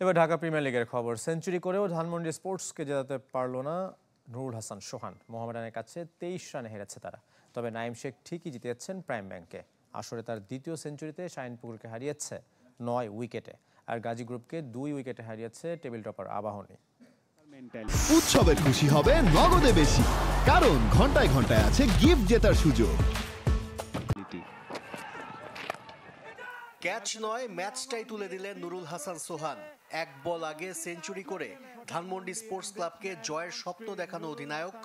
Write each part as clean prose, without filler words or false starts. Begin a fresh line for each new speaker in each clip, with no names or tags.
এবার ঢাকা প্রিমিয়ার লিগের খবর। সেঞ্চুরি করেও ধানমন্ডি স্পোর্টসকে জেতাতে পারল না নুরুল হাসান সোহান। মোহামেডানের কাছে 23 রানে হেরেছে তারা। তবে নাইম শেখ ঠিকই জিতিয়েছেন প্রাইম ব্যাংকে। আসরে তার দ্বিতীয় সেঞ্চুরিতে শাহিনপুকুরকে হারিয়েছে 9 উইকেটে, আর গাজী গ্রুপকে 2 উইকেটে হারিয়েছে টেবিল টপার আবাহনী।
উৎসবের খুশি হবে নগদে বেশি, কারণ ঘন্টায় ঘন্টায় আছে গিফট জেতার সুযোগ।
ক্যাচ নয়, ম্যাচটাই তুলে দিলেন নুরুল হাসান সোহান। এক বল আগে সেঞ্চুরি করে ধানমন্ডি স্পোর্টস ক্লাবকে জয়ের স্বপ্ন দেখানো অধিনায়ক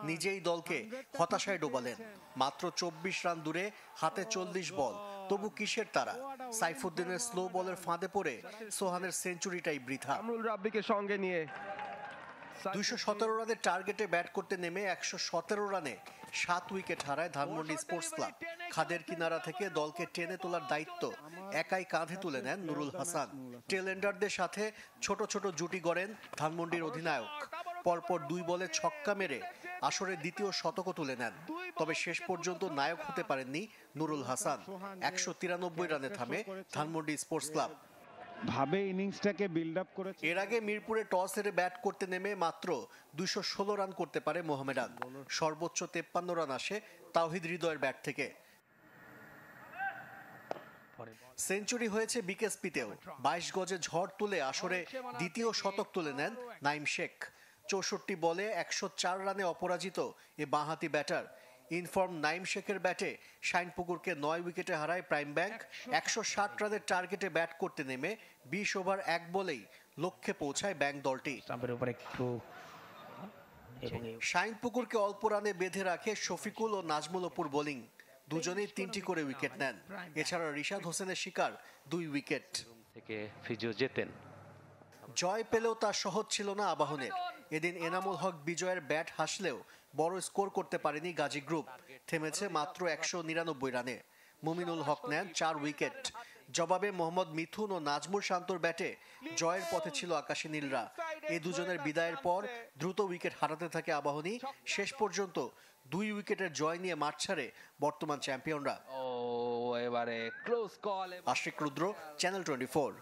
নিজেই দলকে হতাশায় ডোবালেন। মাত্র 24 রান দূরে, হাতে 40 বল, তবু কিসের তারা? সাইফুদ্দিনের স্লো বলের ফাঁদে পড়ে সোহানের সেঞ্চুরিটাই বৃথা।
সঙ্গে নিয়ে
217 রানের টার্গেটে ব্যাট করতে নেমে 117 রানে 7 উইকেট হারায় ধানমন্ডি স্পোর্টস ক্লাব। খাদের কিনারা থেকে দলকে টেনে তোলার দায়িত্ব একাই কাঁধে তুলে নেন নুরুল হাসান। টেলেন্ডারদের সাথে ছোট ছোট জুটি গড়েন ধানমন্ডির অধিনায়ক। পরপর 2 বলে ছক্কা মেরে আসরের দ্বিতীয় শতকও তুলে নেন। তবে শেষ পর্যন্ত নায়ক হতে পারেননি নুরুল হাসান। 193 রানে থামে ধানমন্ডি স্পোর্টস ক্লাব।
ভাবে ইনিংসটাকে বিল্ড আপ করেছে।
এর আগে মিরপুরে টস হেরে ব্যাট করতে নেমে মাত্র 216 রান করতে পারে মোহামেডান। সর্বোচ্চ 53 রান আসে তাওহিদ হৃদয়ের ব্যাট থেকে। সেঞ্চুরি হয়েছে বিকেএসপিতেও। 22 গজে ঝড় তুলে আসরে দ্বিতীয় শতক তুলে নেন নাইম শেখ। 64 বলে 104 রানে অপরাজিত এ বাঁহাতি ব্যাটার। ইনফর্ম নাইম শেখের ব্যাটে শাহিনপুকুরকে 9 উইকেটে হারায় প্রাইম ব্যাংক। 160 রানের টার্গেটে ব্যাট করতে নেমে 20 ওভার 1 বলেই লক্ষ্যে পৌঁছায় ব্যাংক দলটি। শাহিনপুকুরকে অল্প রানে বেঁধে রাখে শফিকুল ও নাজমুল অপুর বোলিং। দুজনেই 3টি করে উইকেট নেন। এছাড়া রিশাদ হোসেনের শিকার 2 উইকেট
থেকে ফিজিও জেতেন।
জয় পেলেও তা সহজ ছিল না আবাহনের। এদিন এনামুল হক বিজয়ের ব্যাট হাসলেও বড় স্কোর করতে পারেনি গাজী গ্রুপ। থেমেছে মাত্র 199 রানে। মুমিনুল হক নেন 4 উইকেট। জবাবে মোহাম্মদ মিথুন ও নাজমুর শান্তর ব্যাটে জয়ের পথে ছিল আকাশী নীলরা। এই দুজনের বিদায়ের পর দ্রুত উইকেট হারাতে থাকে আবাহনী। শেষ পর্যন্ত 2 উইকেটের জয় নিয়ে মাঠ ছাড়ে বর্তমান চ্যাম্পিয়নরা।
এবারে ক্লোজ কল।
আশিক রুদ্র, চ্যানেল 24।